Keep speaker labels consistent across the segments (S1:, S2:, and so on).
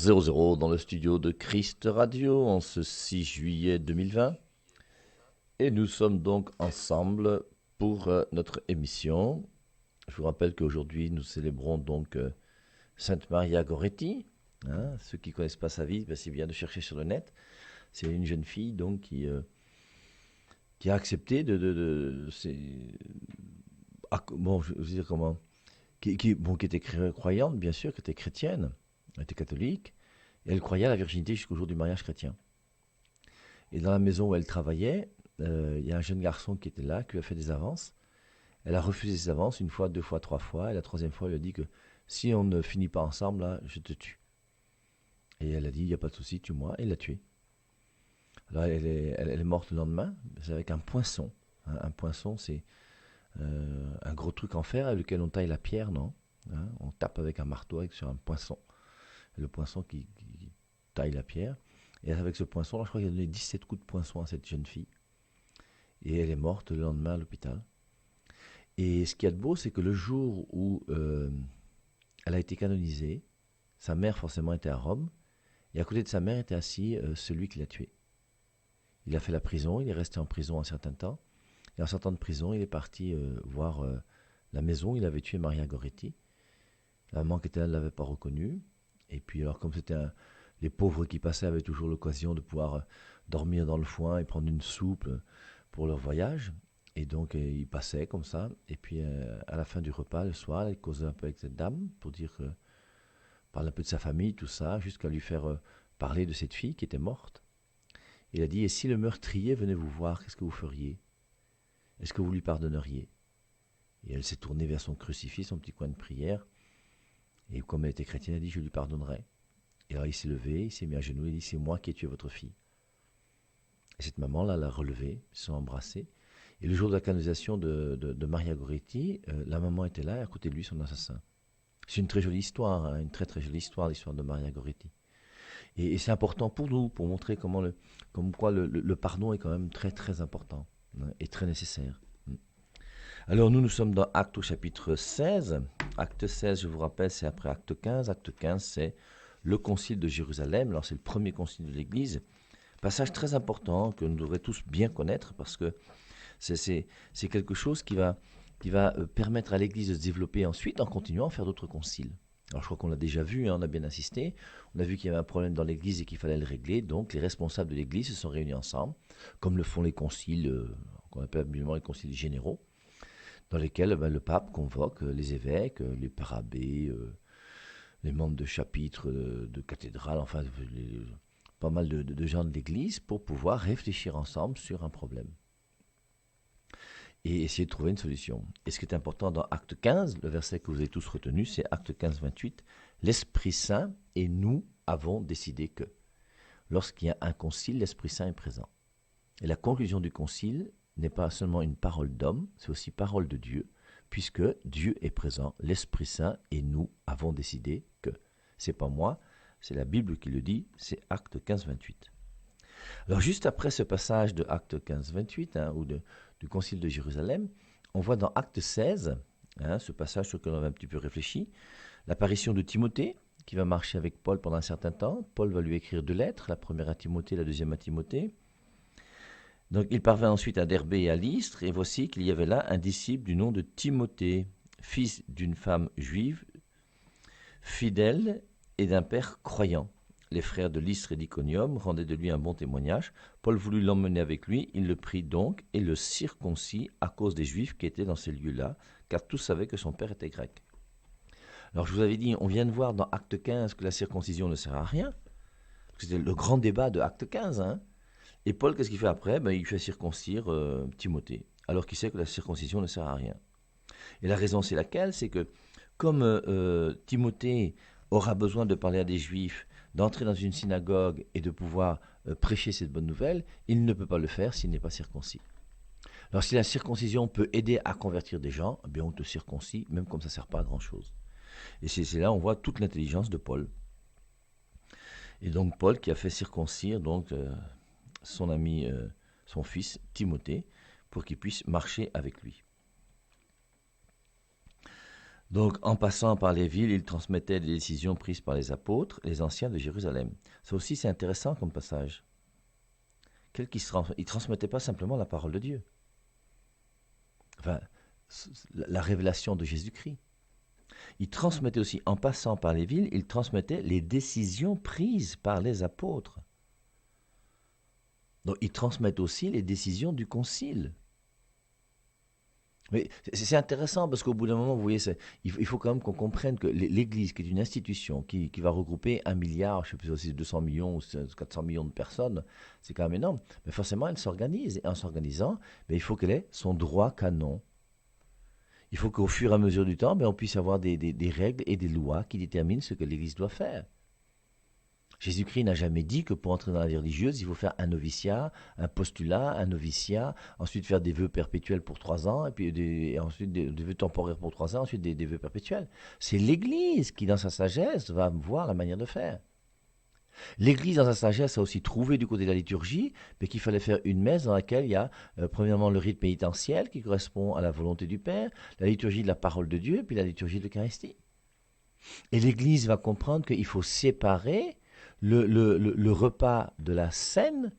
S1: 00 dans le studio de Christ Radio en ce 6 juillet 2020. Et nous sommes donc ensemble pour notre émission. Je vous rappelle qu'aujourd'hui nous célébrons donc Sainte Maria Goretti. Ceux qui ne connaissent pas sa vie, c'est bien de chercher sur le net. C'est une jeune fille donc qui a accepté bon, je veux dire comment, qui était croyante bien sûr, qui était chrétienne, elle était catholique, et elle croyait à la virginité jusqu'au jour du mariage chrétien. Et dans la maison où elle travaillait, il y a un jeune garçon qui était là, qui lui a fait des avances. Elle a refusé ses avances une fois, deux fois, trois fois, et la troisième fois, elle lui a dit que si on ne finit pas ensemble, là, je te tue. Et elle a dit, il n'y a pas de souci, tue-moi, et il l'a tué. Alors elle est morte le lendemain, c'est avec un poinçon. Un poinçon, c'est un gros truc en fer avec lequel on taille la pierre, non? On tape avec un marteau sur un poinçon. Et le poinçon qui taille la pierre. Et avec ce poinçon, là, je crois qu'il a donné 17 coups de poinçon à cette jeune fille. Et elle est morte le lendemain à l'hôpital. Et ce qu'il y a de beau, c'est que le jour où elle a été canonisée, sa mère forcément était à Rome, et à côté de sa mère était assis celui qui l'a tuée. Il a fait la prison, il est resté en prison un certain temps, et en sortant de prison, il est parti voir la maison où il avait tué Maria Goretti. La maman qui était là ne l'avait pas reconnue, et puis alors comme c'était les pauvres qui passaient avaient toujours l'occasion de pouvoir dormir dans le foin et prendre une soupe pour leur voyage. Et donc, ils passaient comme ça. Et puis, à la fin du repas, le soir, il causait un peu avec cette dame pour parler un peu de sa famille, tout ça, jusqu'à lui faire parler de cette fille qui était morte. Il a dit, et si le meurtrier venait vous voir, qu'est-ce que vous feriez? Est-ce que vous lui pardonneriez? Et elle s'est tournée vers son crucifix, son petit coin de prière. Et comme elle était chrétienne, elle a dit, je lui pardonnerai. Et alors, il s'est levé, il s'est mis à genoux, il a dit, c'est moi qui ai tué votre fille. Et cette maman-là l'a relevé, ils se sont embrassés. Et le jour de la canonisation de Maria Goretti, la maman était là et à côté de lui son assassin. C'est une très jolie histoire, une très très jolie histoire, l'histoire de Maria Goretti. Et c'est important pour nous, pour montrer comme quoi le pardon est quand même très très important et très nécessaire. Alors nous sommes dans Actes au chapitre 16. Acte 16, je vous rappelle, c'est après Acte 15. Acte 15, c'est le concile de Jérusalem. Alors c'est le premier concile de l'Église. Passage très important que nous devrions tous bien connaître parce que c'est quelque chose qui va permettre à l'Église de se développer ensuite en continuant à faire d'autres conciles. Alors je crois qu'on l'a déjà vu, on a bien insisté, on a vu qu'il y avait un problème dans l'Église et qu'il fallait le régler, donc les responsables de l'Église se sont réunis ensemble, comme le font les conciles, qu'on appelle habituellement les conciles généraux, dans lesquels le pape convoque les évêques, les parabés, les membres de chapitres de cathédrales, enfin pas mal de gens de l'Église pour pouvoir réfléchir ensemble sur un problème et essayer de trouver une solution. Et ce qui est important dans Acte 15, le verset que vous avez tous retenu, c'est Acte 15, 28. L'Esprit Saint et nous avons décidé que lorsqu'il y a un concile, l'Esprit Saint est présent. Et la conclusion du concile n'est pas seulement une parole d'homme, c'est aussi parole de Dieu, puisque Dieu est présent, l'Esprit Saint et nous avons décidé que. C'est pas moi, c'est la Bible qui le dit, c'est Acte 15, 28. Alors juste après ce passage de Acte 15, 28, du Concile de Jérusalem, on voit dans Acte 16, ce passage sur lequel on a un petit peu réfléchi, l'apparition de Timothée, qui va marcher avec Paul pendant un certain temps. Paul va lui écrire deux lettres, la première à Timothée, la deuxième à Timothée. Donc il parvint ensuite à Derbe et à Lystre, et voici qu'il y avait là un disciple du nom de Timothée, fils d'une femme juive, fidèle et d'un père croyant. Les frères de Lystre et d'Iconium rendaient de lui un bon témoignage. Paul voulut l'emmener avec lui, il le prit donc et le circoncit à cause des Juifs qui étaient dans ces lieux-là, car tous savaient que son père était grec. Alors je vous avais dit, on vient de voir dans Acte 15 que la circoncision ne sert à rien. C'était le grand débat de Acte 15. Et Paul, qu'est-ce qu'il fait après? Il fait circoncire Timothée, alors qu'il sait que la circoncision ne sert à rien. Et la raison, c'est laquelle? C'est que comme Timothée aura besoin de parler à des Juifs, d'entrer dans une synagogue et de pouvoir prêcher cette bonne nouvelle, il ne peut pas le faire s'il n'est pas circoncis. Alors si la circoncision peut aider à convertir des gens, eh bien on te circoncis, même comme ça ne sert pas à grand-chose. Et c'est là on voit toute l'intelligence de Paul. Et donc Paul qui a fait circoncire donc, son ami, son fils Timothée, pour qu'il puisse marcher avec lui. Donc, en passant par les villes, il transmettait les décisions prises par les apôtres, les anciens de Jérusalem. Ça aussi, c'est intéressant comme passage. Il ne transmettait pas simplement la parole de Dieu, enfin, la révélation de Jésus-Christ. Il transmettait aussi, en passant par les villes, il transmettait les décisions prises par les apôtres. Donc, il transmettait aussi les décisions du concile. Mais c'est intéressant parce qu'au bout d'un moment, vous voyez, il faut quand même qu'on comprenne que l'Église, qui est une institution qui va regrouper 1 milliard, je ne sais plus si c'est 200 millions ou 400 millions de personnes, c'est quand même énorme. Mais forcément, elle s'organise. Et en s'organisant, il faut qu'elle ait son droit canon. Il faut qu'au fur et à mesure du temps, on puisse avoir des règles et des lois qui déterminent ce que l'Église doit faire. Jésus-Christ n'a jamais dit que pour entrer dans la vie religieuse, il faut faire un noviciat, un postulat, un noviciat, ensuite faire des vœux perpétuels pour 3 ans, et puis ensuite des vœux temporaires pour 3 ans, ensuite des vœux perpétuels. C'est l'Église qui, dans sa sagesse, va voir la manière de faire. L'Église, dans sa sagesse, a aussi trouvé du côté de la liturgie, mais qu'il fallait faire une messe dans laquelle il y a, premièrement, le rite pénitentiel qui correspond à la volonté du Père, la liturgie de la parole de Dieu, puis la liturgie de l'Eucharistie. Et l'Église va comprendre qu'il faut séparer le repas de la scène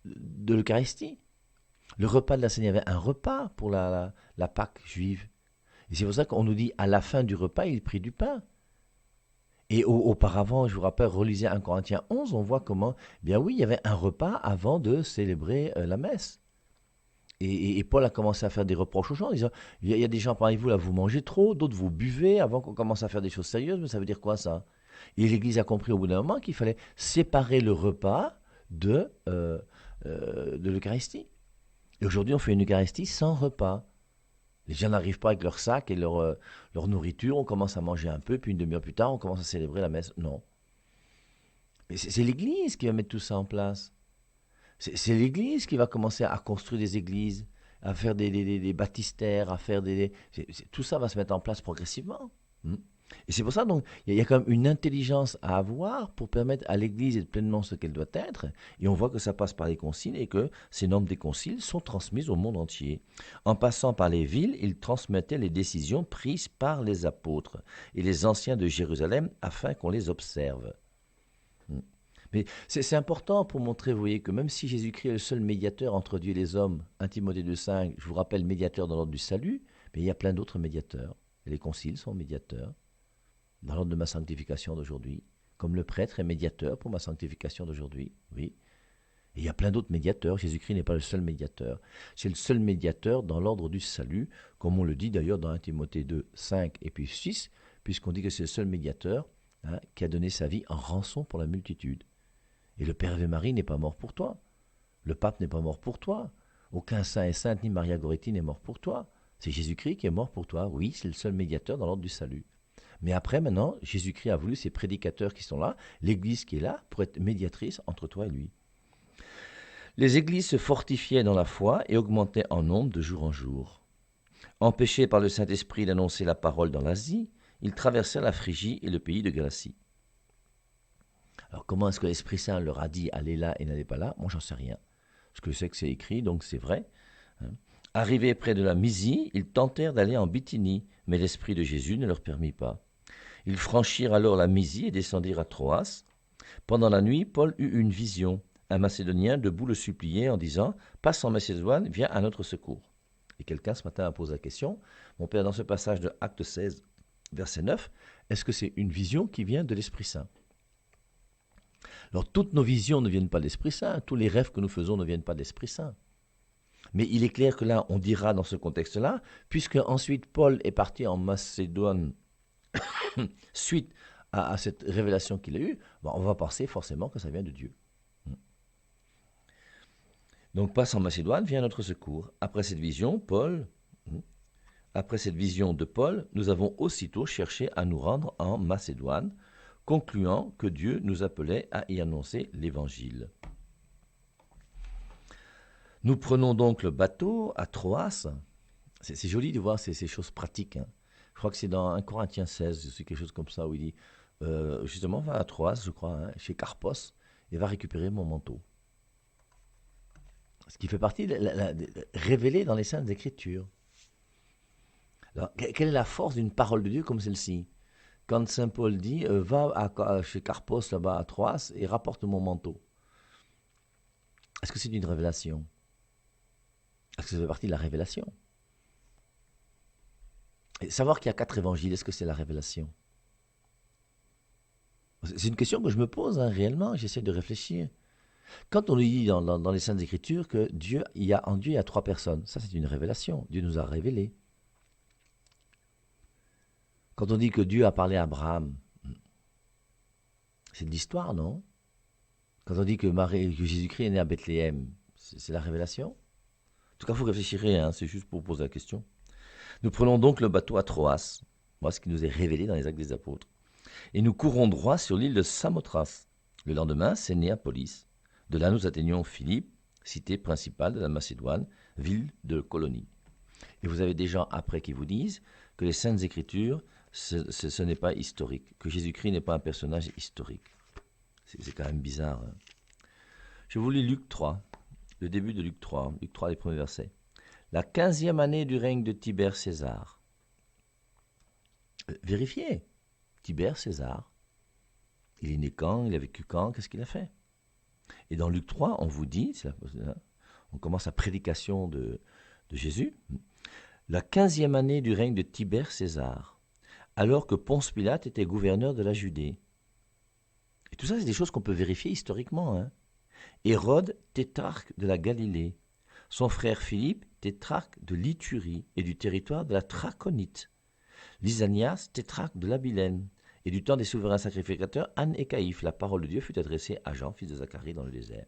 S1: de l'Eucharistie. Le repas de la scène, il y avait un repas pour la Pâque juive. Et c'est pour ça qu'on nous dit, à la fin du repas, il prit du pain. Et auparavant, je vous rappelle, relisez 1 Corinthiens 11, on voit comment, bien oui, il y avait un repas avant de célébrer la messe. Et Paul a commencé à faire des reproches aux gens, en disant, il y a des gens parmi vous, là, vous mangez trop, d'autres vous buvez avant qu'on commence à faire des choses sérieuses, mais ça veut dire quoi ça? Et l'Église a compris au bout d'un moment qu'il fallait séparer le repas de l'Eucharistie. Et aujourd'hui, on fait une Eucharistie sans repas. Les gens n'arrivent pas avec leur sac et leur nourriture, on commence à manger un peu, puis une demi-heure plus tard, on commence à célébrer la messe. Non. Mais c'est l'Église qui va mettre tout ça en place. C'est l'Église qui va commencer à construire des églises, à faire des baptistères, à faire tout ça va se mettre en place progressivement. Hmm. Et c'est pour ça, donc, il y a quand même une intelligence à avoir pour permettre à l'Église d'être pleinement ce qu'elle doit être. Et on voit que ça passe par les conciles et que ces normes des conciles sont transmises au monde entier. En passant par les villes, ils transmettaient les décisions prises par les apôtres et les anciens de Jérusalem afin qu'on les observe. Hmm. Mais c'est important pour montrer, vous voyez, que même si Jésus-Christ est le seul médiateur entre Dieu et les hommes, 1 Timothée 2,5, je vous rappelle, médiateur dans l'ordre du salut, mais il y a plein d'autres médiateurs. Et les conciles sont médiateurs dans l'ordre de ma sanctification d'aujourd'hui, comme le prêtre est médiateur pour ma sanctification d'aujourd'hui, oui. Et il y a plein d'autres médiateurs. Jésus-Christ n'est pas le seul médiateur. C'est le seul médiateur dans l'ordre du salut, comme on le dit d'ailleurs dans 1 Timothée 2, 5 et puis 6, puisqu'on dit que c'est le seul médiateur qui a donné sa vie en rançon pour la multitude. Et le Père Ave Marie n'est pas mort pour toi. Le pape n'est pas mort pour toi. Aucun saint et sainte ni Maria Goretti n'est mort pour toi. C'est Jésus-Christ qui est mort pour toi. Oui, c'est le seul médiateur dans l'ordre du salut. Mais après, maintenant, Jésus-Christ a voulu ces prédicateurs qui sont là, l'Église qui est là, pour être médiatrice entre toi et lui. Les églises se fortifiaient dans la foi et augmentaient en nombre de jour en jour. Empêchés par le Saint-Esprit d'annoncer la parole dans l'Asie, ils traversèrent la Phrygie et le pays de Galatie. Alors comment est-ce que l'Esprit Saint leur a dit allez là et n'allez pas là? Moi, j'en sais rien. Parce que je sais que c'est écrit, donc c'est vrai. Arrivés près de la Mysie, ils tentèrent d'aller en Bithynie, mais l'Esprit de Jésus ne leur permit pas. Ils franchirent alors la Mysie et descendirent à Troas. Pendant la nuit, Paul eut une vision. Un Macédonien debout le suppliait en disant « Passe en Macédoine, viens à notre secours ». Et quelqu'un ce matin a posé la question, mon père, dans ce passage de Acte 16, verset 9, est-ce que c'est une vision qui vient de l'Esprit Saint? Alors toutes nos visions ne viennent pas de l'Esprit Saint, tous les rêves que nous faisons ne viennent pas de l'Esprit Saint. Mais il est clair que là, on dira dans ce contexte-là, puisque ensuite Paul est parti en Macédoine suite à cette révélation qu'il a eue, on va penser forcément que ça vient de Dieu. Donc passe en Macédoine, viens à notre secours. Après cette vision de Paul, nous avons aussitôt cherché à nous rendre en Macédoine, concluant que Dieu nous appelait à y annoncer l'Évangile. Nous prenons donc le bateau à Troas. C'est joli de voir ces choses pratiques. Je crois que c'est dans 1 Corinthiens 16, c'est quelque chose comme ça, où il dit, justement, va à Troas, je crois, chez Carpos, et va récupérer mon manteau. Ce qui fait partie de révélé dans les Saintes Écritures. Alors, quelle est la force d'une parole de Dieu comme celle-ci? Quand Saint Paul dit va chez Carpos là-bas à Troas et rapporte mon manteau. Est-ce que c'est une révélation? Est-ce que ça fait partie de la révélation? Et savoir qu'il y a 4 évangiles, est-ce que c'est la révélation? C'est une question que je me pose hein, réellement, j'essaie de réfléchir. Quand on lit dans les Saintes Écritures que en Dieu il y a 3 personnes, ça c'est une révélation. Dieu nous a révélé. Quand on dit que Dieu a parlé à Abraham, c'est de l'histoire, non? Quand on dit que Jésus-Christ est né à Bethléem, c'est la révélation? En tout cas, vous réfléchirez, hein, c'est juste pour poser la question. Nous prenons donc le bateau à Troas, voilà ce qui nous est révélé dans les Actes des Apôtres, et nous courons droit sur l'île de Samothrace. Le lendemain, c'est Néapolis. De là, nous atteignons Philippe, cité principale de la Macédoine, ville de colonie. Et vous avez des gens après qui vous disent que les Saintes Écritures, ce n'est pas historique, que Jésus-Christ n'est pas un personnage historique. C'est quand même bizarre. Hein. Je vous lis Luc 3, le début de Luc 3, les premiers versets. La 15e année du règne de Tibère César. Vérifiez. Tibère César. Il est né quand? Il a vécu quand? Qu'est-ce qu'il a fait? Et dans Luc 3, on vous dit, on commence la prédication de Jésus, la 15e année du règne de Tibère César, alors que Ponce Pilate était gouverneur de la Judée. Et tout ça, c'est des choses qu'on peut vérifier historiquement. Hein. Hérode, tétrarque de la Galilée. Son frère Philippe, tétrarque de l'Iturie et du territoire de la Traconite. Lysanias, tétrarque de l'Abilène. Et du temps des souverains sacrificateurs, Anne et Caïphe, la parole de Dieu fut adressée à Jean, fils de Zacharie, dans le désert.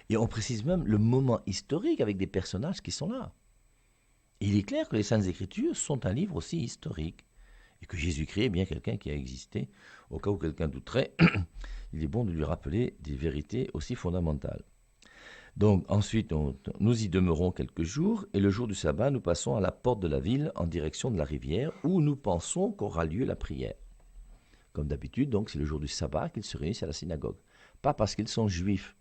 S1: Et on précise même le moment historique avec des personnages qui sont là. Et il est clair que les Saintes Écritures sont un livre aussi historique. Et que Jésus-Christ est bien quelqu'un qui a existé. Au cas où quelqu'un douterait, il est bon de lui rappeler des vérités aussi fondamentales. Donc ensuite, nous y demeurons quelques jours, et le jour du sabbat, nous passons à la porte de la ville en direction de la rivière, où nous pensons qu'aura lieu la prière. Comme d'habitude, donc c'est le jour du sabbat qu'ils se réunissent à la synagogue. Pas parce qu'ils sont juifs,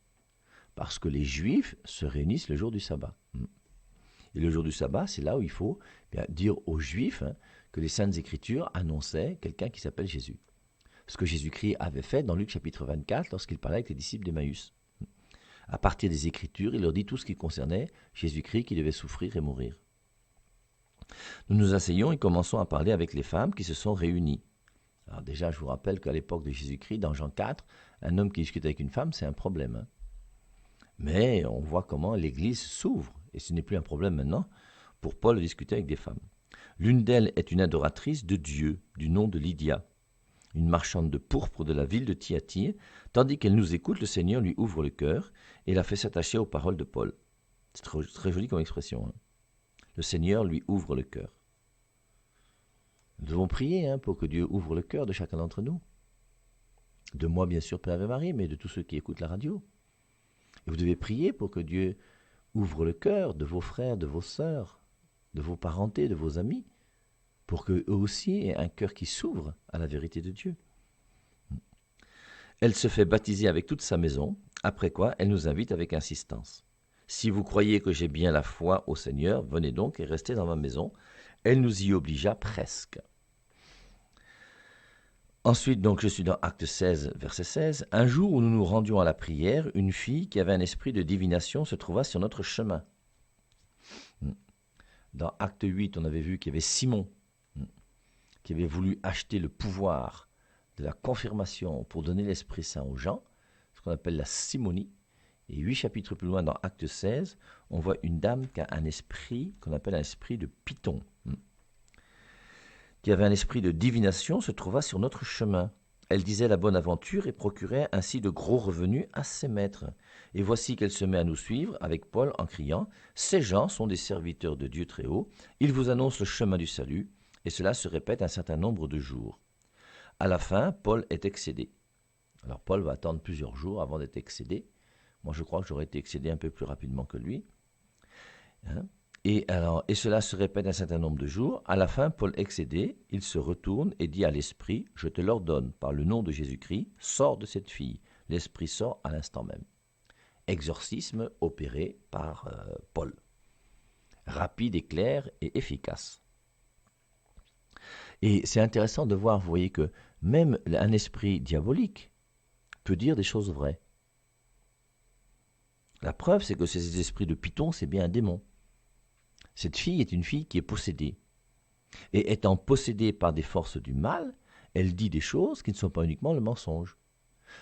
S1: parce que les juifs se réunissent le jour du sabbat. Et le jour du sabbat, c'est là où il faut dire aux juifs que les Saintes Écritures annonçaient quelqu'un qui s'appelle Jésus. Ce que Jésus-Christ avait fait dans Luc chapitre 24 lorsqu'il parlait avec les disciples d'Emmaüs. À partir des Écritures, il leur dit tout ce qui concernait Jésus-Christ qui devait souffrir et mourir. Nous nous asseyons et commençons à parler avec les femmes qui se sont réunies. Alors déjà, je vous rappelle qu'à l'époque de Jésus-Christ, dans Jean 4, un homme qui discute avec une femme, c'est un problème. Hein. Mais on voit comment l'Église s'ouvre, et ce n'est plus un problème maintenant, pour Paul de discuter avec des femmes. L'une d'elles est une adoratrice de Dieu, du nom de Lydia, une marchande de pourpre de la ville de Thyatire. Tandis qu'elle nous écoute, le Seigneur lui ouvre le cœur et la fait s'attacher aux paroles de Paul. C'est très, très joli comme expression. Hein. Le Seigneur lui ouvre le cœur. Nous devons prier pour que Dieu ouvre le cœur de chacun d'entre nous. De moi, bien sûr, Père Ave Marie, mais de tous ceux qui écoutent la radio. Et vous devez prier pour que Dieu ouvre le cœur de vos frères, de vos sœurs, de vos parentés, de vos amis, pour qu'eux aussi aient un cœur qui s'ouvre à la vérité de Dieu. Elle se fait baptiser avec toute sa maison, après quoi elle nous invite avec insistance. Si vous croyez que j'ai bien la foi au Seigneur, venez donc et restez dans ma maison. Elle nous y obligea presque. Ensuite, donc, je suis dans Acte 16, verset 16. Un jour où nous nous rendions à la prière, une fille qui avait un esprit de divination se trouva sur notre chemin. Dans Acte 8, on avait vu qu'il y avait Simon qui avait voulu acheter le pouvoir de la confirmation pour donner l'Esprit Saint aux gens, ce qu'on appelle la simonie. Et 8 chapitres plus loin, dans Acte 16, on voit une dame qui a un esprit qu'on appelle un esprit de Python, qui avait un esprit de divination, se trouva sur notre chemin. Elle disait la bonne aventure et procurait ainsi de gros revenus à ses maîtres. Et voici qu'elle se met à nous suivre avec Paul en criant « Ces gens sont des serviteurs de Dieu très haut, ils vous annoncent le chemin du salut. » Et cela se répète un certain nombre de jours. À la fin, Paul est excédé. Alors Paul va attendre plusieurs jours avant d'être excédé. Moi, je crois que j'aurais été excédé un peu plus rapidement que lui. Et cela se répète un certain nombre de jours. À la fin, Paul excédé, il se retourne et dit à l'esprit, « Je te l'ordonne, par le nom de Jésus-Christ, sors de cette fille. » L'esprit sort à l'instant même. Exorcisme opéré par Paul. Rapide et clair et efficace. Et c'est intéressant de voir, vous voyez, que même un esprit diabolique peut dire des choses vraies. La preuve, c'est que ces esprits de Python, c'est bien un démon. Cette fille est une fille qui est possédée. Et étant possédée par des forces du mal, elle dit des choses qui ne sont pas uniquement le mensonge.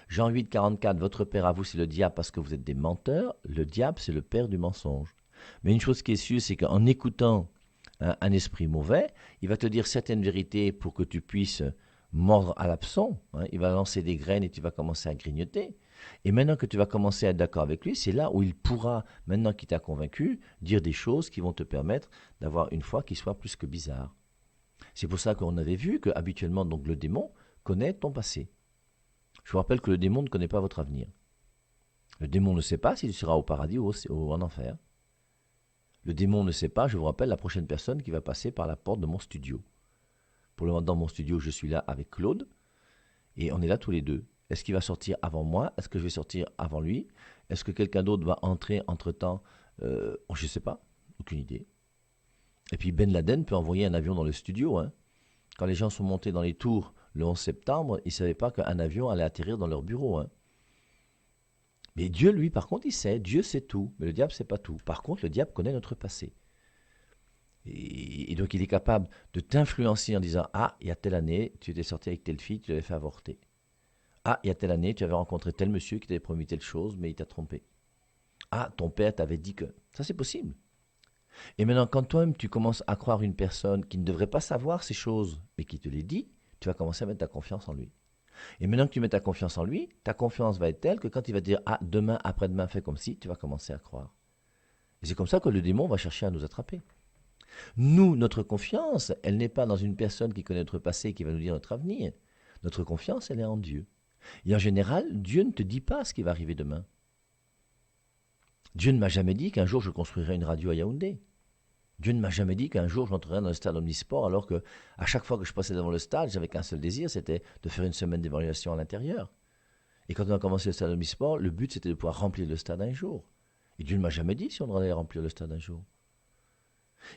S1: Jean 8, 44, votre père à vous, c'est le diable parce que vous êtes des menteurs. Le diable, c'est le père du mensonge. Mais une chose qui est sûre, c'est qu'en écoutant un esprit mauvais, il va te dire certaines vérités pour que tu puisses mordre à l'hameçon. Il va lancer des graines et tu vas commencer à grignoter. Et maintenant que tu vas commencer à être d'accord avec lui, c'est là où il pourra, maintenant qu'il t'a convaincu, dire des choses qui vont te permettre d'avoir une foi qui soit plus que bizarre. C'est pour ça qu'on avait vu que habituellement donc le démon connaît ton passé. Je vous rappelle que le démon ne connaît pas votre avenir. Le démon ne sait pas si tu seras au paradis ou en enfer. Le démon ne sait pas, je vous rappelle, la prochaine personne qui va passer par la porte de mon studio. Pour le moment, dans mon studio, je suis là avec Claude et on est là tous les deux. Est-ce qu'il va sortir avant moi? Est-ce que je vais sortir avant lui? Est-ce que quelqu'un d'autre va entrer entre-temps? Je ne sais pas, aucune idée. Et puis Ben Laden peut envoyer un avion dans le studio. Quand les gens sont montés dans les tours le 11 septembre, ils ne savaient pas qu'un avion allait atterrir dans leur bureau. Mais Dieu, lui, par contre, il sait. Dieu sait tout. Mais le diable ne sait pas tout. Par contre, le diable connaît notre passé. Et donc, il est capable de t'influencer en disant: ah, il y a telle année, tu étais sorti avec telle fille, tu l'avais fait avorter. Ah, il y a telle année, tu avais rencontré tel monsieur qui t'avait promis telle chose, mais il t'a trompé. Ah, ton père t'avait dit que. Ça, c'est possible. Et maintenant, quand toi-même, tu commences à croire une personne qui ne devrait pas savoir ces choses, mais qui te les dit, tu vas commencer à mettre ta confiance en lui. Et maintenant que tu mets ta confiance en lui, ta confiance va être telle que quand il va te dire: ah, demain, après-demain, fais comme si, tu vas commencer à croire. Et c'est comme ça que le démon va chercher à nous attraper. Nous, notre confiance, elle n'est pas dans une personne qui connaît notre passé et qui va nous dire notre avenir. Notre confiance, elle est en Dieu. Et en général, Dieu ne te dit pas ce qui va arriver demain. Dieu ne m'a jamais dit qu'un jour je construirai une radio à Yaoundé. Dieu ne m'a jamais dit qu'un jour j'entrerai dans le stade omnisport, alors que à chaque fois que je passais devant le stade, j'avais qu'un seul désir, c'était de faire une semaine d'évaluation à l'intérieur. Et quand on a commencé le stade omnisport, le but c'était de pouvoir remplir le stade un jour. Et Dieu ne m'a jamais dit si on allait remplir le stade un jour.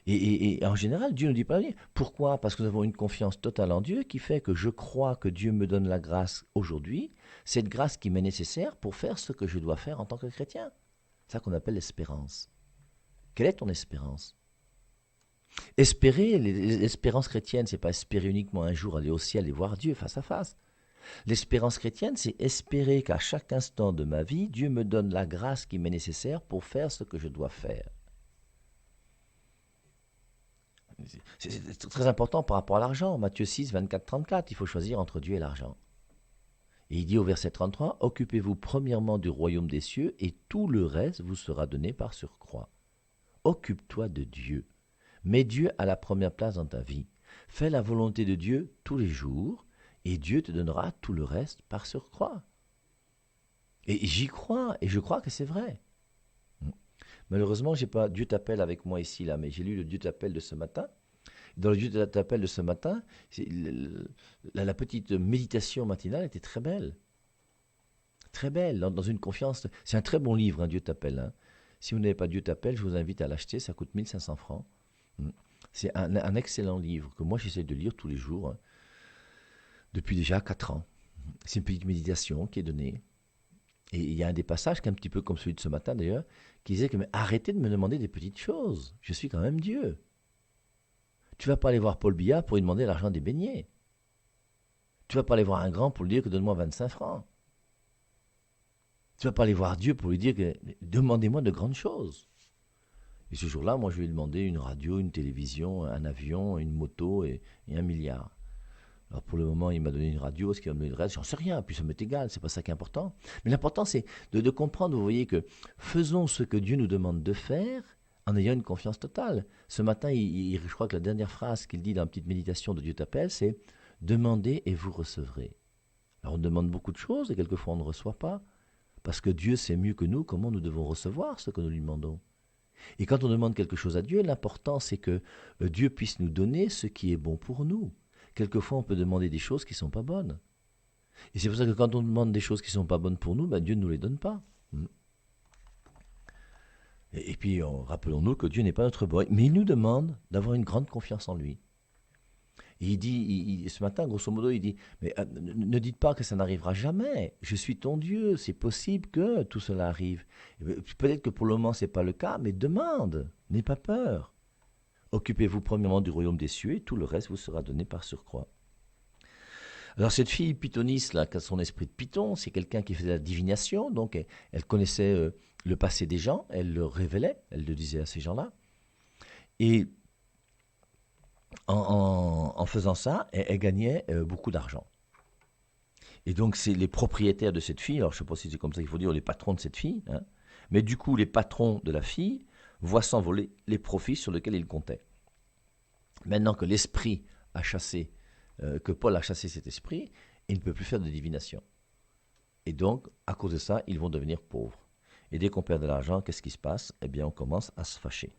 S1: Et en général, Dieu ne dit pas rien. Pourquoi? Parce que nous avons une confiance totale en Dieu qui fait que je crois que Dieu me donne la grâce aujourd'hui, cette grâce qui m'est nécessaire pour faire ce que je dois faire en tant que chrétien. C'est ça qu'on appelle l'espérance. Quelle est ton espérance? Espérer, l'espérance chrétienne, c'est pas espérer uniquement un jour aller au ciel et voir Dieu face à face. L'espérance chrétienne, c'est espérer qu'à chaque instant de ma vie, Dieu me donne la grâce qui m'est nécessaire pour faire ce que je dois faire. C'est très important par rapport à l'argent. Matthieu 6, 24, 34, il faut choisir entre Dieu et l'argent. Et il dit au verset 33, « Occupez-vous premièrement du royaume des cieux et tout le reste vous sera donné par surcroît. » Occupe-toi de Dieu. Mets Dieu à la première place dans ta vie. Fais la volonté de Dieu tous les jours et Dieu te donnera tout le reste par surcroît. Et j'y crois et je crois que c'est vrai. Malheureusement, j'ai pas Dieu t'appelle avec moi ici, là, mais j'ai lu le Dieu t'appelle de ce matin. Dans le Dieu t'appelle de ce matin, la petite méditation matinale était très belle. Très belle, dans une confiance. C'est un très bon livre, Dieu t'appelle. Si vous n'avez pas Dieu t'appelle, je vous invite à l'acheter, ça coûte 1500 francs. C'est un excellent livre que moi j'essaie de lire tous les jours, depuis déjà 4 ans. C'est une petite méditation qui est donnée. Et il y a un des passages qui est un petit peu comme celui de ce matin d'ailleurs, qui disait que mais arrêtez de me demander des petites choses, je suis quand même Dieu. Tu vas pas aller voir Paul Biya pour lui demander l'argent des beignets. Tu vas pas aller voir un grand pour lui dire que donne-moi 25 francs. Tu vas pas aller voir Dieu pour lui dire que demandez-moi de grandes choses. Et ce jour-là, moi je lui ai demandé une radio, une télévision, un avion, une moto et 1 milliard. Alors pour le moment, il m'a donné une radio, est-ce qu'il va me donner le reste? J'en sais rien, puis ça m'est égal, c'est pas ça qui est important. Mais l'important, c'est de comprendre, vous voyez, que faisons ce que Dieu nous demande de faire en ayant une confiance totale. Ce matin, je crois que la dernière phrase qu'il dit dans la petite méditation de Dieu t'appelle, c'est « Demandez et vous recevrez ». Alors on demande beaucoup de choses et quelquefois on ne reçoit pas, parce que Dieu sait mieux que nous comment nous devons recevoir ce que nous lui demandons. Et quand on demande quelque chose à Dieu, l'important c'est que Dieu puisse nous donner ce qui est bon pour nous. Quelquefois, on peut demander des choses qui ne sont pas bonnes. Et c'est pour ça que quand on demande des choses qui ne sont pas bonnes pour nous, Dieu ne nous les donne pas. Et puis, rappelons-nous que Dieu n'est pas notre boy, mais il nous demande d'avoir une grande confiance en lui. Et il dit, ce matin, grosso modo, il dit, mais ne dites pas que ça n'arrivera jamais. Je suis ton Dieu, c'est possible que tout cela arrive. Peut-être que pour le moment, ce n'est pas le cas, mais demande, n'aie pas peur. Occupez-vous premièrement du royaume des cieux et tout le reste vous sera donné par surcroît. Alors cette fille pythoniste, là, qui a son esprit de python, c'est quelqu'un qui faisait la divination, donc elle connaissait le passé des gens, elle le révélait, elle le disait à ces gens-là. Et en faisant ça, elle gagnait beaucoup d'argent. Et donc c'est les propriétaires de cette fille, alors je ne sais pas si c'est comme ça qu'il faut dire, les patrons de cette fille, hein, mais du coup les patrons de la fille voient s'envoler les profits sur lesquels ils comptaient. Maintenant que l'esprit a chassé, que Paul a chassé cet esprit, il ne peut plus faire de divination. Et donc, à cause de ça, ils vont devenir pauvres. Et dès qu'on perd de l'argent, qu'est-ce qui se passe? Eh bien, on commence à se fâcher.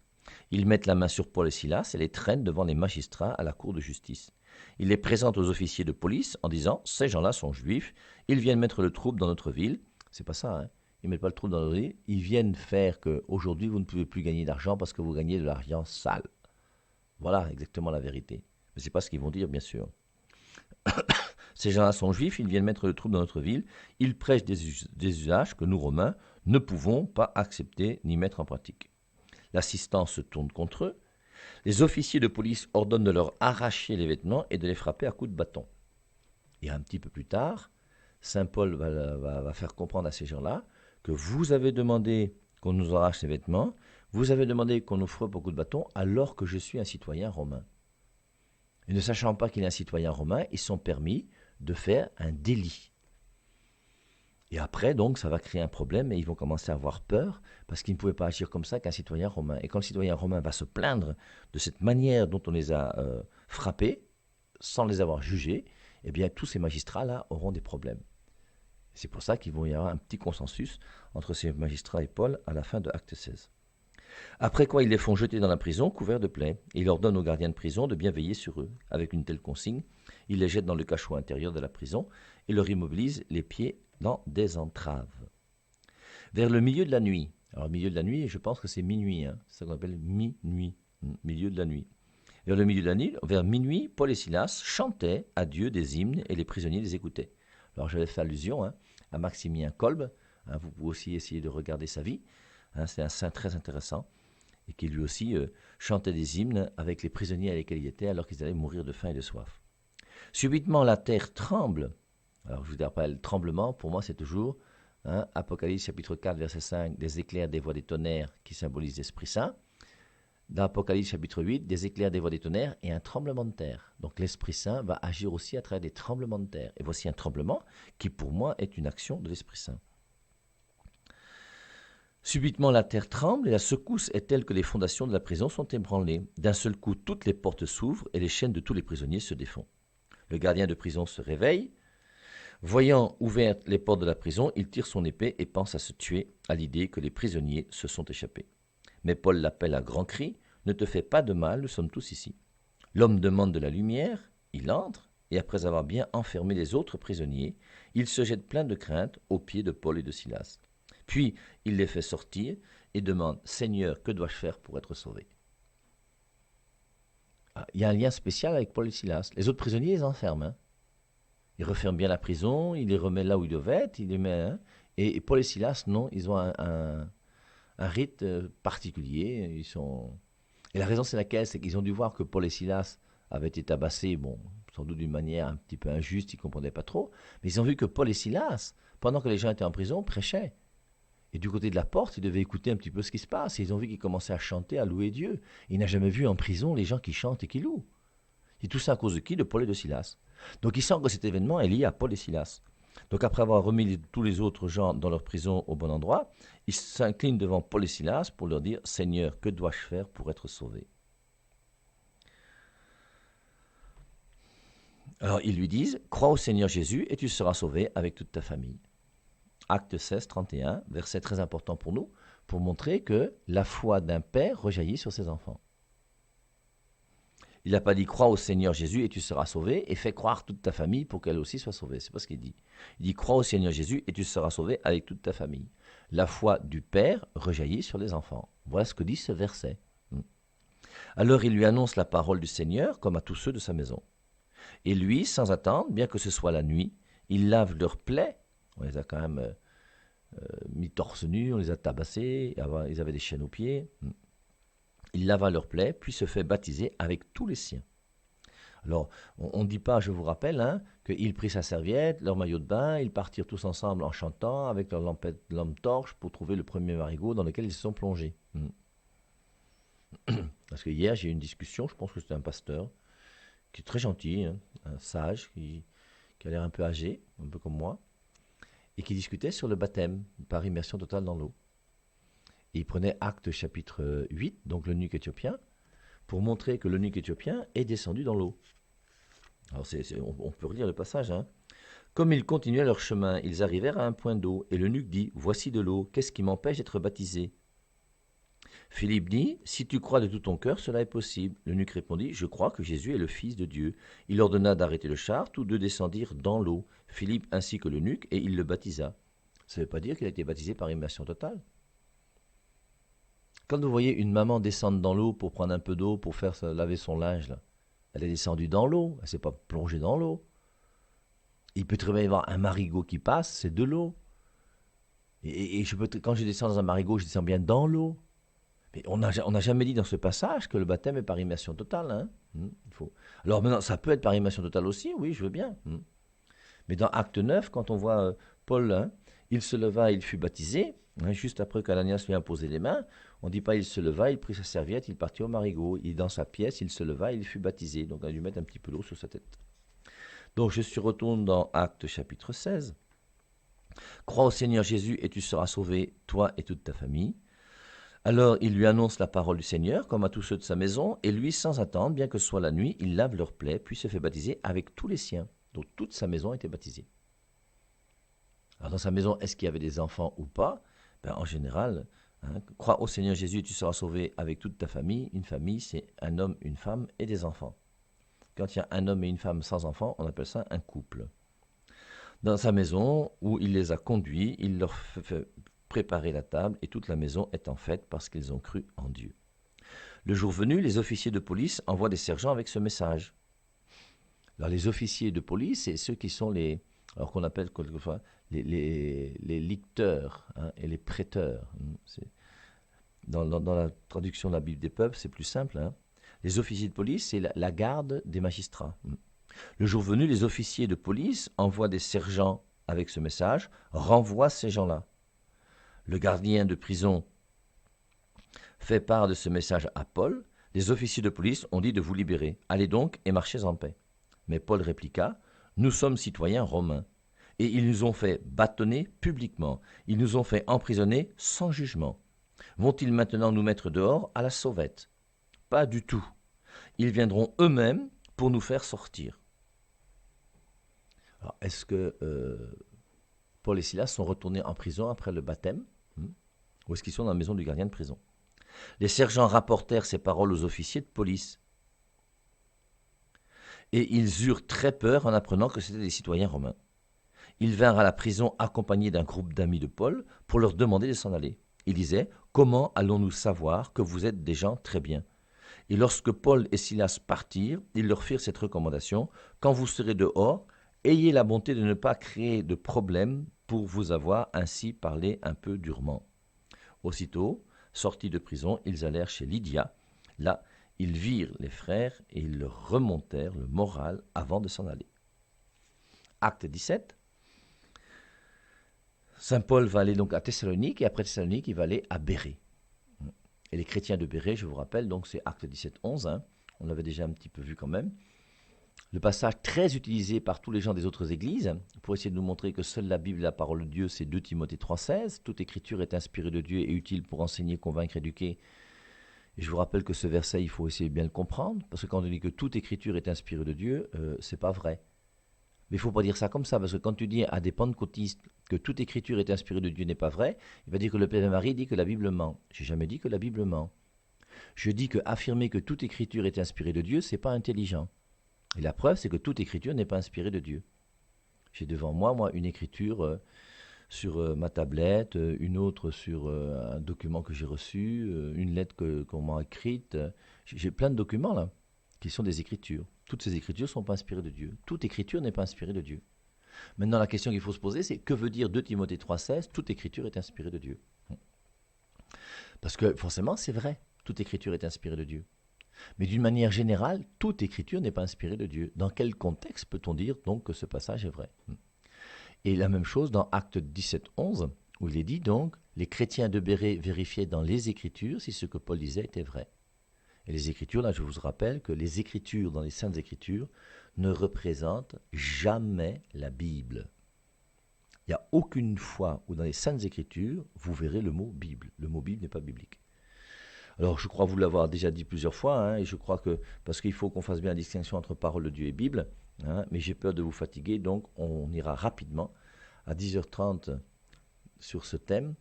S1: Ils mettent la main sur Paul et Silas et les traînent devant les magistrats à la cour de justice. Ils les présentent aux officiers de police en disant « Ces gens-là sont juifs, ils viennent mettre le trouble dans notre ville. » C'est pas ça, hein. Ils ne mettent pas le trouble dans notre ville. Ils viennent faire qu'aujourd'hui, vous ne pouvez plus gagner d'argent parce que vous gagnez de l'argent sale. Voilà exactement la vérité. Mais ce n'est pas ce qu'ils vont dire, bien sûr. Ces gens-là sont juifs, ils viennent mettre le trouble dans notre ville. Ils prêchent des usages que nous, Romains, ne pouvons pas accepter ni mettre en pratique. L'assistance se tourne contre eux. Les officiers de police ordonnent de leur arracher les vêtements et de les frapper à coups de bâton. Et un petit peu plus tard, saint Paul va faire comprendre à ces gens-là que vous avez demandé qu'on nous arrache les vêtements, vous avez demandé qu'on nous frappe au coup de bâton alors que je suis un citoyen romain. Et ne sachant pas qu'il est un citoyen romain, ils sont permis de faire un délit. Et après, donc, ça va créer un problème et ils vont commencer à avoir peur parce qu'ils ne pouvaient pas agir comme ça qu'un citoyen romain. Et quand le citoyen romain va se plaindre de cette manière dont on les a frappés, sans les avoir jugés, eh bien, tous ces magistrats-là auront des problèmes. C'est pour ça qu'il va y avoir un petit consensus entre ces magistrats et Paul à la fin de Acte 16. Après quoi, ils les font jeter dans la prison, couverts de plaies. Et il ordonne aux gardiens de prison de bien veiller sur eux. Avec une telle consigne, il les jette dans le cachot intérieur de la prison et leur immobilise les pieds dans des entraves. Vers le milieu de la nuit, alors milieu de la nuit, je pense que c'est minuit, hein, c'est ça qu'on appelle minuit, milieu de la nuit. Vers le milieu de la nuit, vers minuit, Paul et Silas chantaient à Dieu des hymnes et les prisonniers les écoutaient. Alors j'avais fait allusion à Maximilien Kolbe, vous pouvez aussi essayer de regarder sa vie. C'est un saint très intéressant et qui lui aussi chantait des hymnes avec les prisonniers à lesquels il était alors qu'ils allaient mourir de faim et de soif. Subitement la terre tremble. Alors je vous rappelle, le tremblement pour moi c'est toujours Apocalypse chapitre 4 verset 5, des éclairs, des voix, des tonnerres qui symbolisent l'Esprit Saint. Dans Apocalypse chapitre 8, des éclairs, des voix, des tonnerres et un tremblement de terre. Donc l'Esprit Saint va agir aussi à travers des tremblements de terre. Et voici un tremblement qui pour moi est une action de l'Esprit Saint. Subitement la terre tremble et la secousse est telle que les fondations de la prison sont ébranlées. D'un seul coup, toutes les portes s'ouvrent et les chaînes de tous les prisonniers se défont. Le gardien de prison se réveille. Voyant ouvertes les portes de la prison, il tire son épée et pense à se tuer à l'idée que les prisonniers se sont échappés. Mais Paul l'appelle à grands cris. « Ne te fais pas de mal, nous sommes tous ici. » L'homme demande de la lumière, il entre, et après avoir bien enfermé les autres prisonniers, il se jette plein de crainte aux pieds de Paul et de Silas. Puis, il les fait sortir et demande « Seigneur, que dois-je faire pour être sauvé ?» Il y a un lien spécial avec Paul et Silas. Les autres prisonniers, les enferment. Ils referment bien la prison, ils les remettent là où ils doivent être, ils les mettent, et Paul et Silas, non, ils ont un rite particulier. Et la raison, c'est laquelle? C'est qu'ils ont dû voir que Paul et Silas avaient été tabassés, bon, sans doute d'une manière un petit peu injuste, ils ne comprenaient pas trop, mais ils ont vu que Paul et Silas, pendant que les gens étaient en prison, prêchaient. Et du côté de la porte, ils devaient écouter un petit peu ce qui se passe. Et ils ont vu qu'ils commençaient à chanter, à louer Dieu. Et ils n'ont jamais vu en prison les gens qui chantent et qui louent. Et tout ça à cause de qui? De Paul et de Silas. Donc ils sentent que cet événement est lié à Paul et Silas. Donc après avoir remis tous les autres gens dans leur prison au bon endroit, ils s'inclinent devant Paul et Silas pour leur dire « Seigneur, que dois-je faire pour être sauvé ?» Alors ils lui disent « Crois au Seigneur Jésus et tu seras sauvé avec toute ta famille. » Acte 16, 31, verset très important pour nous, pour montrer que la foi d'un père rejaillit sur ses enfants. Il n'a pas dit « Crois au Seigneur Jésus et tu seras sauvé » et fais croire toute ta famille pour qu'elle aussi soit sauvée. C'est pas ce qu'il dit. Il dit « Crois au Seigneur Jésus et tu seras sauvé avec toute ta famille. » La foi du père rejaillit sur les enfants. Voilà ce que dit ce verset. Alors il lui annonce la parole du Seigneur comme à tous ceux de sa maison. Et lui, sans attendre, bien que ce soit la nuit, ils lavent leurs plaies. On les a quand même mis torse nu, on les a tabassés, ils avaient des chaînes aux pieds. Il lava leurs plaies, puis se fait baptiser avec tous les siens. Alors, on ne dit pas, je vous rappelle, hein, qu'il prit sa serviette, leur maillot de bain, ils partirent tous ensemble en chantant avec leur lampe torche pour trouver le premier marigot dans lequel ils se sont plongés. Parce que hier, j'ai eu une discussion, je pense que c'était un pasteur, qui est très gentil, hein, un sage, qui a l'air un peu âgé, un peu comme moi, et qui discutait sur le baptême par immersion totale dans l'eau. Et il prenait Actes chapitre 8, donc l'eunuque éthiopien, pour montrer que l'eunuque éthiopien est descendu dans l'eau. Alors on peut relire le passage. Hein. Comme ils continuaient leur chemin, ils arrivèrent à un point d'eau, et l'eunuque dit, « Voici de l'eau, qu'est-ce qui m'empêche d'être baptisé ?» Philippe dit, « Si tu crois de tout ton cœur, cela est possible. » L'eunuque répondit, « Je crois que Jésus est le Fils de Dieu. » Il ordonna d'arrêter le char, tous deux descendirent dans l'eau, Philippe ainsi que l'eunuque, et il le baptisa. Ça ne veut pas dire qu'il a été baptisé par immersion totale. Quand vous voyez une maman descendre dans l'eau pour prendre un peu d'eau pour faire laver son linge, là, elle est descendue dans l'eau, elle ne s'est pas plongée dans l'eau. Il peut très bien y avoir un marigot qui passe, c'est de l'eau. Et quand je descends dans un marigot, je descends bien dans l'eau. Mais on n'a jamais dit dans ce passage que le baptême est par immersion totale. Hein. Alors maintenant, ça peut être par immersion totale aussi, oui, je veux bien. Mais dans Acte 9, quand on voit Paul, hein, il se leva, il fut baptisé, hein, juste après qu'Ananias lui a imposé les mains, on ne dit pas il se leva, il prit sa serviette, il partit au marigot. Dans sa pièce, il se leva, il fut baptisé. Donc on a dû mettre un petit peu d'eau sur sa tête. Donc je retourne dans Actes chapitre 16. Crois au Seigneur Jésus et tu seras sauvé, toi et toute ta famille. Alors il lui annonce la parole du Seigneur, comme à tous ceux de sa maison, et lui, sans attendre, bien que ce soit la nuit, il lave leurs plaies, puis se fait baptiser avec tous les siens. Donc toute sa maison était baptisée. Alors dans sa maison, est-ce qu'il y avait des enfants ou pas? En général, hein, crois au Seigneur Jésus et tu seras sauvé avec toute ta famille. Une famille, c'est un homme, une femme et des enfants. Quand il y a un homme et une femme sans enfants, on appelle ça un couple. Dans sa maison, où il les a conduits, il leur fait préparer la table et toute la maison est en fête parce qu'ils ont cru en Dieu. Le jour venu, les officiers de police envoient des sergents avec ce message. Alors les officiers de police, c'est ceux qui sont alors qu'on appelle quelquefois les licteurs, hein, et les prêteurs. Dans la traduction de la Bible des peuples, c'est plus simple. Hein. Les officiers de police, c'est la garde des magistrats. Le jour venu, les officiers de police envoient des sergents avec ce message, renvoient ces gens-là. Le gardien de prison fait part de ce message à Paul. Les officiers de police ont dit de vous libérer. Allez donc et marchez en paix. Mais Paul répliqua, nous sommes citoyens romains. Et ils nous ont fait bâtonner publiquement. Ils nous ont fait emprisonner sans jugement. Vont-ils maintenant nous mettre dehors à la sauvette? Pas du tout. Ils viendront eux-mêmes pour nous faire sortir. Alors, est-ce que Paul et Silas sont retournés en prison après le baptême, ou est-ce qu'ils sont dans la maison du gardien de prison? Les sergents rapportèrent ces paroles aux officiers de police. Et ils eurent très peur en apprenant que c'étaient des citoyens romains. Ils vinrent à la prison accompagnés d'un groupe d'amis de Paul pour leur demander de s'en aller. Ils disaient, « Comment allons-nous savoir que vous êtes des gens très bien ?» Et lorsque Paul et Silas partirent, ils leur firent cette recommandation, « Quand vous serez dehors, ayez la bonté de ne pas créer de problème pour vous avoir ainsi parlé un peu durement. » Aussitôt, sortis de prison, ils allèrent chez Lydia. Là, ils virent les frères et ils leur remontèrent le moral avant de s'en aller. Acte 17. Saint Paul va aller donc à Thessalonique et après Thessalonique, il va aller à Bérée. Et les chrétiens de Bérée, je vous rappelle, donc c'est Acte 17, 11. Hein, on l'avait déjà un petit peu vu quand même. Le passage très utilisé par tous les gens des autres églises pour essayer de nous montrer que seule la Bible est la parole de Dieu, c'est 2 Timothée 3,16. Toute écriture est inspirée de Dieu et utile pour enseigner, convaincre, éduquer. Et je vous rappelle que ce verset, il faut essayer de bien le comprendre, parce que quand on dit que toute écriture est inspirée de Dieu, c'est pas vrai. Mais il ne faut pas dire ça comme ça, parce que quand tu dis à des pentecôtistes que toute écriture est inspirée de Dieu n'est pas vrai, il va dire que le Père Marie dit que la Bible ment. Je n'ai jamais dit que la Bible ment. Je dis que affirmer que toute écriture est inspirée de Dieu, c'est pas intelligent. Et la preuve, c'est que toute écriture n'est pas inspirée de Dieu. J'ai devant moi, une écriture sur ma tablette, une autre sur un document que j'ai reçu, une lettre qu'on m'a écrite. J'ai plein de documents là. qui sont des écritures. Toutes ces écritures ne sont pas inspirées de Dieu. Toute écriture n'est pas inspirée de Dieu. Maintenant, la question qu'il faut se poser, c'est que veut dire 2 Timothée 3,16 ? Toute écriture est inspirée de Dieu. Parce que forcément, c'est vrai, toute écriture est inspirée de Dieu. Mais d'une manière générale, toute écriture n'est pas inspirée de Dieu. Dans quel contexte peut-on dire donc que ce passage est vrai ? Et la même chose dans Actes 17,11, où il est dit donc, les chrétiens de Bérée vérifiaient dans les Écritures si ce que Paul disait était vrai. Et les Écritures, là je vous rappelle que les Écritures dans les Saintes Écritures ne représentent jamais la Bible. Il n'y a aucune fois où dans les Saintes Écritures, vous verrez le mot Bible. Le mot Bible n'est pas biblique. Alors je crois vous l'avoir déjà dit plusieurs fois, et je crois que, parce qu'il faut qu'on fasse bien la distinction entre parole de Dieu et Bible, mais j'ai peur de vous fatiguer, donc on ira rapidement à 10h30 sur ce thème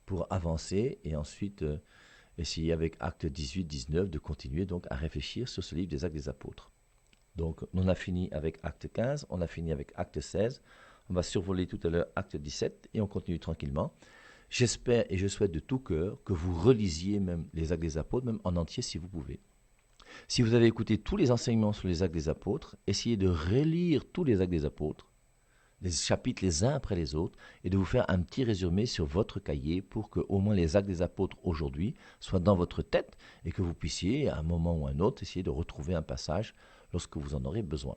S1: pour avancer et ensuite essayer avec Actes 18-19 de continuer donc à réfléchir sur ce livre des Actes des Apôtres. Donc on a fini avec Acte 15, on a fini avec Acte 16, on va survoler tout à l'heure Acte 17 et on continue tranquillement. J'espère et je souhaite de tout cœur que vous relisiez même les Actes des Apôtres, même en entier si vous pouvez. Si vous avez écouté tous les enseignements sur les Actes des Apôtres, essayez de relire tous les Actes des Apôtres, les chapitres les uns après les autres, et de vous faire un petit résumé sur votre cahier pour que au moins les Actes des Apôtres aujourd'hui soient dans votre tête et que vous puissiez, à un moment ou à un autre, essayer de retrouver un passage lorsque vous en aurez besoin.